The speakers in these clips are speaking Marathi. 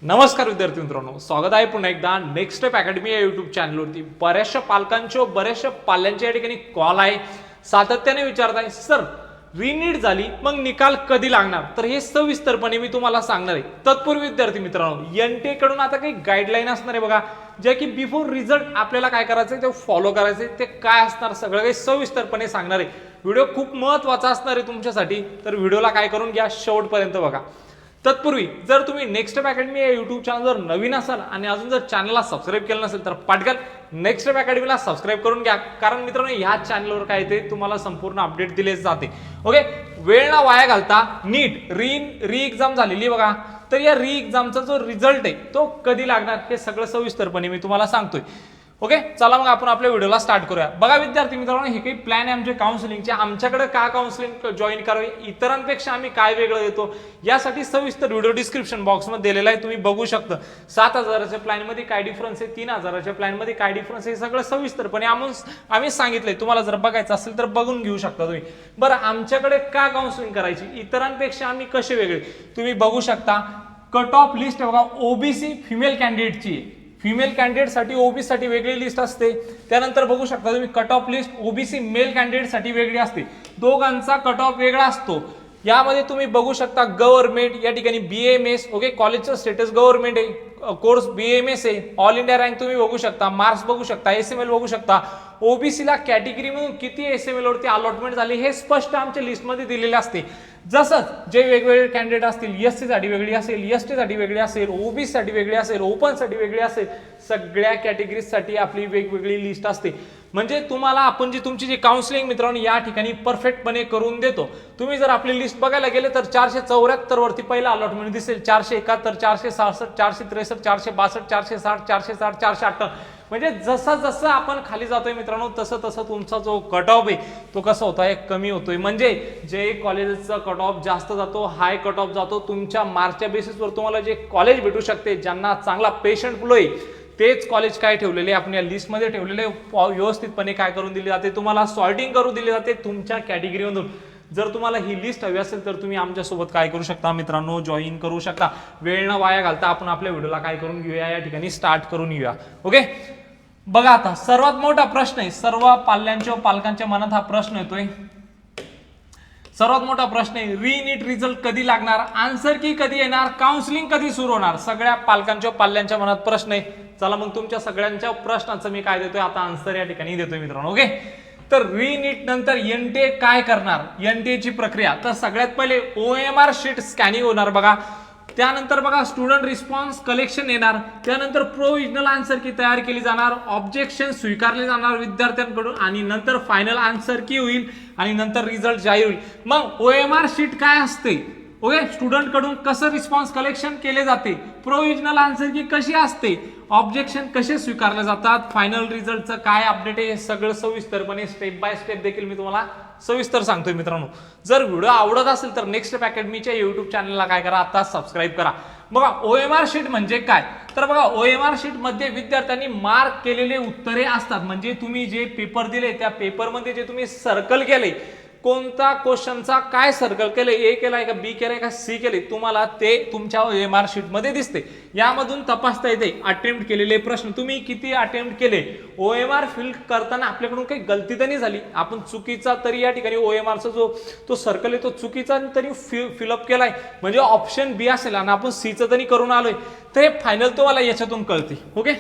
नमस्कार विद्यार्थी मित्रांनो, स्वागत आहे पुन्हा एकदा नेक्स्ट स्टेप अकॅडमी या युट्यूब चॅनलवरती। बऱ्याचशा पालकांचे बऱ्याचशा पाल्यांच्या या ठिकाणी कॉल आहे, सातत्याने विचारत आहे सर रीनीट झाली मग निकाल कधी लागणार, तर हे सविस्तरपणे मी तुम्हाला सांगणार आहे। तत्पूर्वी विद्यार्थी मित्रांनो, एनटीए कडून आता काही गाईडलाईन असणार आहे बघा, जे की बिफोर रिझल्ट आपल्याला काय करायचं ते फॉलो करायचं, ते काय असणार सगळं काही सविस्तरपणे सांगणार आहे। व्हिडिओ खूप महत्त्वाचा असणार आहे तुमच्यासाठी, तर व्हिडिओला काय करून घ्या, शेवटपर्यंत बघा। तत्पूर्वी जर तुम्ही नेक्स्ट स्टेप अकॅडमी या युट्यूब चॅनल जर नवीन असाल आणि अजून जर चॅनलला सबस्क्राईब केलं नसेल तर पटकन नेक्स्ट स्टेप अकॅडमीला सबस्क्राईब करून घ्या, कारण मित्रांनो ह्या चॅनलवर काय ते तुम्हाला संपूर्ण अपडेट दिले जाते। ओके, वेळ ना वाया घालता नीट री एक्झाम झालेली बघा, तर या री एक्झामचा जो रिझल्ट आहे तो कधी लागणार हे सगळं सविस्तरपणे मी तुम्हाला सांगतोय। ओके, चला मग आपण आपल्या व्हिडिओला स्टार्ट करूया। बघा विद्यार्थी मित्रांनो, हे काही प्लॅन आहे आमचे काउन्सिलिंगचे, आमच्याकडे का काउन्सिलिंग जॉईन करावे, इतरांपेक्षा आम्ही काय वेगळं देतो यासाठी सविस्तर व्हिडिओ डिस्क्रिप्शन बॉक्समध्ये दिलेला आहे, तुम्ही बघू शकता। 7,000च्या प्लॅन मध्ये काय डिफरन्स आहे, 3,000च्या प्लॅन मध्ये काय डिफरन्स आहे, सगळं सविस्तरपणे आम्ही सांगितलंय। तुम्हाला जर बघायचं असेल तर बघून घेऊ शकता तुम्ही। बरं, आमच्याकडे का काउन्सिलिंग करायची, इतरांपेक्षा आम्ही कसे वेगळे, तुम्ही बघू शकता। कट ऑफ लिस्ट बघा, ओबीसी फिमेल कॅन्डिडेटची आहे, फिमेल कॅन्डिडेट साठी ओबीसी साठी वेगळी लिस्ट असते। त्यानंतर बघू शकता तुम्ही cut off list OBC mail candidate साठी वेगळी असते, दोघांचा कट ऑफ वेगळा असतो। यामध्ये तुम्ही बघू शकता गव्हर्नमेंट या ठिकाणी बीएमएस, ओके, कॉलेजचं स्टेटस गव्हर्नमेंट आहे, कोर्स बीएमएस आहे, ऑल इंडिया रँक तुम्ही बघू शकता, मार्क्स बघू शकता, एसएमएल बघू शकता, ओबीसी ला कॅटेगरी म्हणून किती एसएमएल वरती अलॉटमेंट झाली हे स्पष्ट आमच्या लिस्टमध्ये दिलेले असते। जसंच जे वेगवेगळे कॅन्डिडेट असतील, एससी साठी वेगळी असेल, एसटी साठी वेगळी असेल, ओबीसी साठी वेगळी असेल, ओपन साठी वेगळी असेल, सगळ्या कॅटेगरीज साठी आपली वेगवेगळी लिस्ट असते। म्हणजे तुम्हाला आपण जी तुमची जी काउन्सिलिंग मित्रांनो या ठिकाणी परफेक्टपणे करून देतो। तुम्ही जर आपली लिस्ट बघायला गेले तर 474 वरती पहिला अलॉटमेंट दिसेल, 471, 466, 463, 462, 460, 460, 458, म्हणजे जसं जसं आपण खाली जातोय मित्रांनो तसं तसं तुमचा जो कट ऑफ आहे तो कसा होतोय, कमी होतोय। म्हणजे जे कॉलेजचा कट ऑफ जास्त जातो, हाय कट ऑफ जातो, तुमच्या मार्कच्या बेसिसवर तुम्हाला जे कॉलेज भेटू शकते, ज्यांना चांगला पेशंट फ्लो आहे तेच कॉलेज काय ठेवलेले आपण या लिस्टमध्ये ठेवलेले, व्यवस्थितपणे काय करून दिले जाते, तुम्हाला सॉर्टिंग करून दिले जाते तुमच्या कॅटेगरीमधून। जर तुम्हाला ही लिस्ट हवी असेल तर तुम्ही आमच्यासोबत काय करू शकता मित्रांनो, जॉईन करू शकता। वेळ न वाया घालता आपण आपल्या व्हिडिओला काय करून घेऊया, या ठिकाणी स्टार्ट करून घेऊया। ओके, बघा आता सर्वात मोठा प्रश्न आहे, सर्व पालकांच्या मनात हा प्रश्न येतोय, सर्वात मोठा प्रश्न आहे रीनीट रिझल्ट कधी लागणार, आन्सर की कधी येणार, काउन्सिलिंग कधी सुरू होणार, सगळ्या पाल्यांच्या मनात प्रश्न आहे। चला मग तुमच्या सगळ्यांच्या प्रश्नांचं मी काय देतोय आता आन्सर या ठिकाणी देतोय मित्रांनो। ओके, तर रीनीट नंतर एनटीए काय करणार, एनटीए ची प्रक्रिया, तर सगळ्यात पहिले ओएमआर शीट स्कॅनिंग होणार बघा, त्यानंतर बघा स्टुडंट रिस्पॉन्स कलेक्शन येणार, त्यानंतर प्रोविजनल आन्सर की तयार केली जाणार, ऑब्जेक्शन स्वीकारले जाणार विद्यार्थ्यांकडून, आणि नंतर फायनल आन्सर की होईल आणि नंतर रिझल्ट जाहीर होईल। मग ओएमआर शीट काय असते, ओके, स्टुडंट कडून कसं रिस्पॉन्स कलेक्शन केले जाते, प्रोविजनल आन्सर की कशी असते, ऑब्जेक्शन कसे स्वीकारले जातात, फायनल रिझल्टचं काय अपडेट आहे, हे सगळं सविस्तरपणे स्टेप बाय स्टेप देखील मी तुम्हाला सविस्तर सांगतोय मित्रांनो। जर व्हिडिओ आवडत असेल तर नेक्स्ट स्टेप अकॅडमीच्या युट्यूब चॅनलला काय करा, आता सबस्क्राईब करा। बघा ओएमआर शीट म्हणजे काय, तर बघा ओएमआर शीट मध्ये विद्यार्थ्यांनी मार्क केलेले उत्तरे असतात, म्हणजे तुम्ही जे पेपर दिले त्या पेपरमध्ये जे तुम्ही सर्कल केले, कोणता क्वेश्चनचा काय सर्कल केले, ए केलाय का, बी केलाय का, सी केले, तुम्हाला ते तुमच्या ओएमआर शीट मध्ये दिसते। यामधून तपासता येते अटेम्प्ट केलेले प्रश्न, तुम्ही किती अटेम्प्ट केले, ओएमआर फिल करताना आपल्याकडून काही गलती तर नाही झाली, आपण चुकीचा तरी या ठिकाणी ओएमआरचा जो तो सर्कल आहे तो चुकीचा तरी फिलअप केलाय, म्हणजे ऑप्शन बी असेल आणि आपण सीचं तरी करून आलोय, तर हे फायनल तुम्हाला याच्यातून कळते। ओके,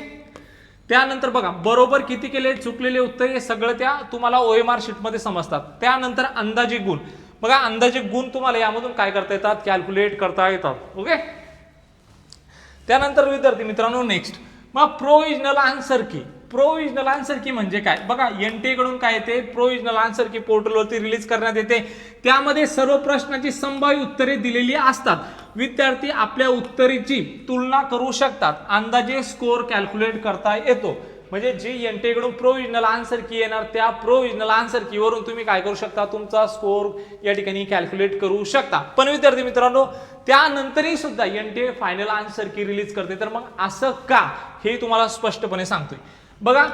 त्यानंतर बघा बरोबर किती केले, चुकलेले उत्तर, हे सगळं त्या तुम्हाला ओएमआर शीट मध्ये समजतात। त्यानंतर अंदाजे गुण, बघा अंदाजे गुण तुम्हाला यामधून काय करता येतात, कॅल्क्युलेट करता येतात। ओके, त्यानंतर विद्यार्थी मित्रांनो नेक्स्ट मग प्रोविजनल आन्सर की, प्रोविजनल आन्सर की म्हणजे काय, बघा एनटीए कडून काय येते, प्रोविजनल आन्सर की पोर्टलवरती रिलीज करण्यात येते, त्यामध्ये सर्व प्रश्नांची संभाव्य उत्तरे दिलेली असतात, विद्यार्थी आपल्या उत्तरेची तुलना करू शकतात, अंदाजे स्कोर कॅल्क्युलेट करता येतो। म्हणजे जी एनटीए कडून प्रोविजनल आन्सर की येणार त्या प्रोविजनल आन्सर की वरून तुम्ही काय करू शकता, तुमचा स्कोर या ठिकाणी कॅल्क्युलेट करू शकता। पण विद्यार्थी मित्रांनो त्यानंतरही सुद्धा एनटीए फायनल आन्सर की रिलीज करते, तर मग असं का हे तुम्हाला स्पष्टपणे सांगतोय। बघा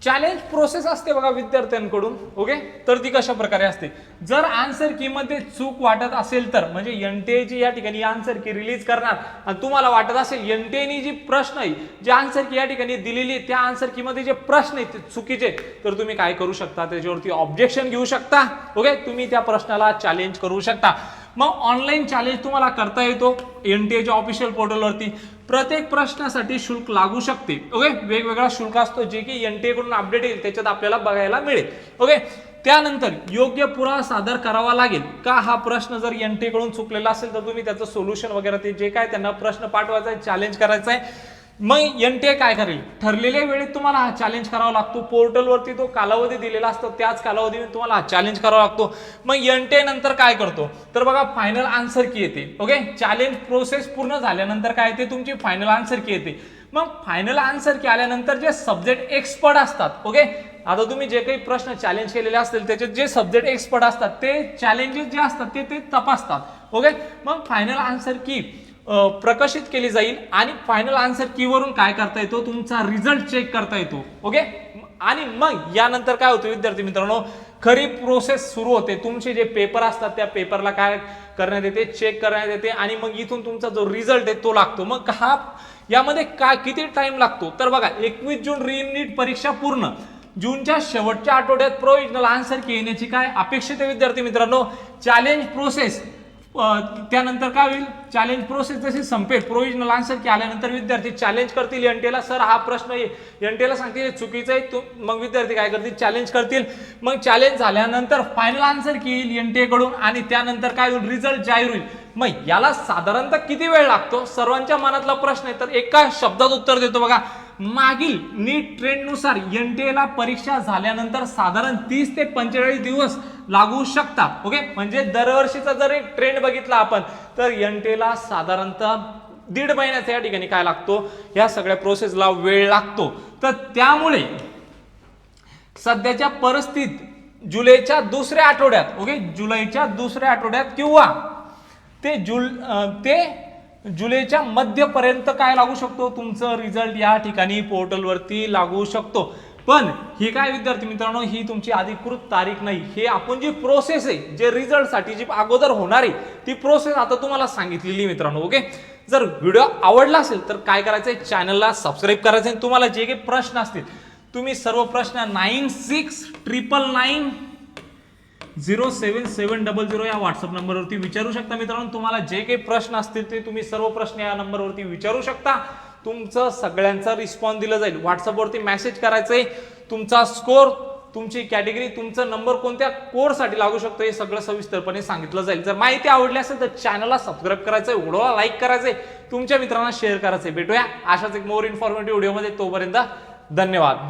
चॅलेंज प्रोसेस असते बघा विद्यार्थ्यांकडून. ओके, तर ती कशा प्रकारे असते, जर आन्सर की मध्ये चूक वाटत असेल तर म्हणजे एनटीए ची या ठिकाणी आन्सर की रिलीज करणार आणि तुम्हाला वाटत असेल एनटीए नी जी प्रश्न आहे, जे आन्सर की या ठिकाणी दिलेली आहे त्या आन्सर की मध्ये जे प्रश्न आहेत ते चुकीचे, तर तुम्ही काय करू शकता, त्याच्यावरती ऑब्जेक्शन घेऊ शकता. ओके, तुम्ही त्या प्रश्नाला चॅलेंज करू शकता. मग ऑनलाईन चॅलेंज तुम्हाला करता येतो एनटीएच्या ऑफिशियल पोर्टलवरती. प्रत्येक प्रश्नासाठी शुल्क लागू शकते. ओके, वेगवेगळा शुल्क असतो जे की एनटीए कडून अपडेट येईल त्याच्यात आपल्याला बघायला मिळेल. ओके, त्यानंतर योग्य पुरावा सादर करावा लागेल का. हा प्रश्न जर एनटीए कडून चुकलेला असेल तर तुम्ही त्याचं सोल्युशन वगैरे ते जे काय त्यांना प्रश्न पाठवायचा आहे, चॅलेंज करायचा आहे. मग एनटीए काय करेल, ठरलेल्या वेळेत तुम्हाला हा चॅलेंज करावा लागतो. पोर्टलवरती तो कालावधी दिलेला असतो, त्याच कालावधीमध्ये तुम्हाला हा चॅलेंज करावा लागतो. मग एनटीए नंतर काय करतो, तर बघा फायनल आन्सर की येते. ओके, चॅलेंज प्रोसेस पूर्ण झाल्यानंतर काय येते, तुमची फायनल आन्सर की येते. मग फायनल आन्सर की आल्यानंतर जे सब्जेक्ट एक्सपर्ट असतात, ओके, आता तुम्ही जे काही प्रश्न चॅलेंज केलेले असतील त्याचे जे सब्जेक्ट एक्सपर्ट असतात ते चॅलेंजेस जे असतात ते तपासतात. ओके, मग फायनल आन्सर की प्रकाशित केली जाईल आणि फायनल आन्सर की वरून काय करता येतो, तुमचा रिझल्ट चेक करता येतो. ओके, आणि मग यानंतर काय होतं विद्यार्थी मित्रांनो, खरी प्रोसेस सुरू होते. तुमचे जे पेपर असतात त्या पेपरला काय करण्यात येते, चेक करण्यात येते आणि मग इथून तुमचा जो रिझल्ट आहे तो लागतो. मग हा यामध्ये काय किती टाइम लागतो, तर बघा 21 जून रीनीट परीक्षा पूर्ण, जूनच्या शेवटच्या आठवड्यात प्रोविजनल आन्सर की येण्याची काय अपेक्षित आहे विद्यार्थी मित्रांनो. चॅलेंज प्रोसेस त्यानंतर काय होईल, चॅलेंज प्रोसेस जशी संपेल, प्रोविजनल आन्सर की आल्यानंतर विद्यार्थी चॅलेंज करतील एनटीएला, सर हा प्रश्न एनटीएला सांगतील चुकीचं आहे, मग विद्यार्थी काय करतील, चॅलेंज करतील. मग चॅलेंज झाल्यानंतर फायनल आन्सर की येईल एनटीए कडून आणि त्यानंतर काय होईल, रिझल्ट जाहीर होईल. मग याला साधारणतः किती वेळ लागतो, सर्वांच्या मनातला प्रश्न आहे. तर एका शब्दात उत्तर देतो बघा, मागील नीट ट्रेंडनुसार एनटीएला परीक्षा झाल्यानंतर साधारण 30 ते 45 दिवस लागू शकतात. ओके, म्हणजे दरवर्षीचा जर एक ट्रेंड बघितला आपण तर एनटीएला साधारणतः 1.5 महिन्याचा या ठिकाणी काय लागतो, या सगळ्या प्रोसेसला वेळ लागतो. तर त्यामुळे सध्याच्या परिस्थितीत जुलैच्या दुसऱ्या आठवड्यात, ओके, जुलैच्या दुसऱ्या आठवड्यात किंवा ते जुलैच्या मध्यपर्यंत काय लागू शकतो, तुमचं रिझल्ट या ठिकाणी पोर्टलवरती लागू शकतो. पण ही काय विद्यार्थी मित्रांनो, ही तुमची अधिकृत तारीख नाही. हे आपण जी प्रोसेस आहे, जे रिझल्ट साठी जी अगोदर होणार आहे ती प्रोसेस आता तुम्हाला सांगितलेली मित्रांनो. ओके, जर व्हिडिओ आवडला असेल तर काय करायचंय, चॅनलला सबस्क्राईब करायचंय. तुम्हाला जे काही प्रश्न असतील तुम्ही सर्व प्रश्न 9699077000 या व्हॉट्सअप नंबरवरती विचारू शकता मित्रांनो. तुम्हाला जे काही प्रश्न असतील ते तुम्ही सर्व प्रश्न या नंबरवरती विचारू शकता. तुमचं सगळ्यांचा रिस्पॉन्स दिला जाईल. व्हॉट्सअपवरती मेसेज करायचंय, तुमचा स्कोर, तुमची कॅटेगरी, तुमचा नंबर कोणत्या कोर्ससाठी लागू शकतो हे सगळं सविस्तरपणे सांगितलं जाईल. जर माहिती आवडली असेल तर चॅनलला सबस्क्राईब करायचंय, व्हिडिओला लाईक करायचंय, तुमच्या मित्रांना शेअर करायचंय. भेटूया अशाच एक मोर इन्फॉर्मेटिव्ह व्हिडिओमध्ये. तोपर्यंत धन्यवाद.